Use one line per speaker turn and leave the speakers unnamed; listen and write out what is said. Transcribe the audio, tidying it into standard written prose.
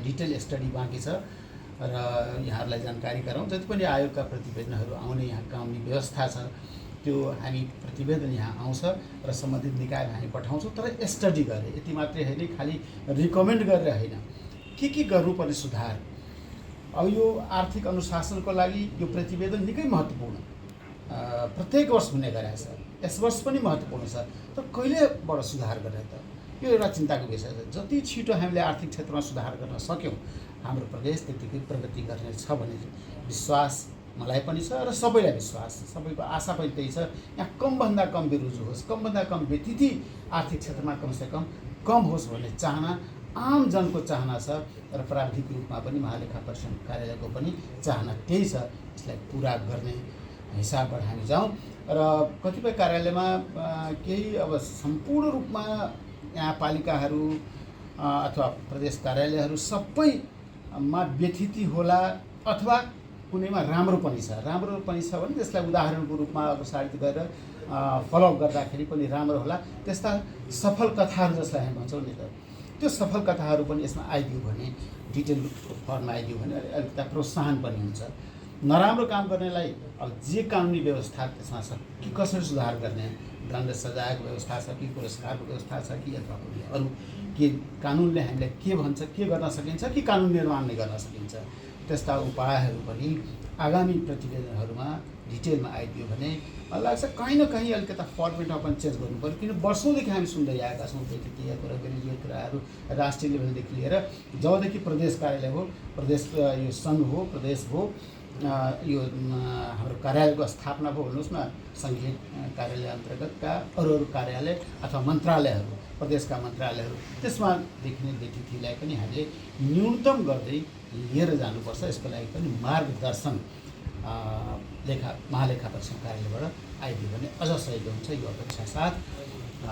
Detail study बाँकी छ र यहाँहरूलाई जानकारी गराउँ। जति पनि आयोगका प्रतिवेदनहरू आउने यहाँका आउने व्यवस्था छ त्यो हामी प्रतिवेदन यहाँ आउँछ र सम्बन्धित निकायलाई हामी पठाउँछौँ। तर स्टडी गरेर यति मात्रै होइन, खालि रिकमेन्ड गरेर होइन, के गर्नुपर्ने सुधार। अब यो आर्थिक अनुशासनको लागि यो प्रतिवेदन निकै महत्त्वपूर्ण प्रत्येक वर्ष हुने गरेको छ, यस वर्ष पनि महत्त्वपूर्ण छ। तर कहिलेबाट सुधार गर्ने त यो एउटा चिन्ताको विषय छ। जति छिटो हामीले आर्थिक क्षेत्रमा सुधार गर्न सक्यौँ हाम्रो प्रदेश त्यतिकै प्रगति गर्ने छ भन्ने विश्वास मलाई पनि छ र सबैलाई विश्वास छ, सबैको आशा पनि त्यही छ। यहाँ कमभन्दा कम बेरोजगार होस्, कमभन्दा कम व्यतिथि आर्थिक क्षेत्रमा कमसेकम कम होस् भन्ने चाहना आम जनको चाहना छ र प्राविधिक रूपमा पनि महालेखा परीक्षण कार्यालयको पनि चाहना त्यही छ। यसलाई पुरा गर्ने हिसाबबाट हामी जाउँ र कतिपय कार्यालयमा केही अब सम्पूर्ण रूपमा यहाँ पालिकाहरू अथवा प्रदेश कार्यालयहरू सबैमा व्यतिथि होला अथवा कुनैमा राम्रो पनि छ भने त्यसलाई उदाहरणको रूपमा अग्रसारित गरेर फलोअप गर्दाखेरि पनि राम्रो होला। त्यस्ता सफल कथाहरू जसलाई हामी भन्छौँ नि त, त्यो सफल कथाहरू पनि यसमा आइदियो भने, डिटेल फर्ममा आइदियो भने अलिकता प्रोत्साहन पनि हुन्छ। नराम्रो काम गर्नेलाई अब जे कानुनी व्यवस्था त्यसमा छ कि कसरी सुधार गर्ने, दण्ड सजायको व्यवस्था छ कि पुरस्कारको व्यवस्था छ कि अथवा कुनै अरू के कानुनले हामीलाई के भन्छ, के गर्न सकिन्छ कि कानुन निर्माण नै गर्न सकिन्छ, त्यस्ता उपायहरू पनि आगामी प्रतिवेदनहरूमा डिटेलमा आइदियो भने मलाई लाग्छ कहीँ न कहीँ अलिकता फर्मेटमा पनि चेन्ज गर्नु पर्यो। किन वर्षौँदेखि हामी सुन्दै आएका छौँ व्यक्तिगत कुरा, व्यक्तिगत कुराहरू राष्ट्रिय लेभलदेखि लिएर जबदेखि प्रदेश कार्यालय हो, प्रदेश यो सङ्घ हो, प्रदेश हो, यो हाम्रो कार्यालयको स्थापना भयो भन्नुहोस् न, सङ्घीय कार्यालय अन्तर्गतका अरू कार्यालय अथवा मन्त्रालयहरू, प्रदेशका मन्त्रालयहरू, त्यसमा देखिने व्यतिथिलाई पनि हामीले न्यूनतम गर्दै लिएर जानुपर्छ। यसको लागि पनि मार्गदर्शन महालेखा परीक्षण कार्यालयबाट आइदियो भने अझ सहिलो हुन्छ। यो अपेक्षा साथ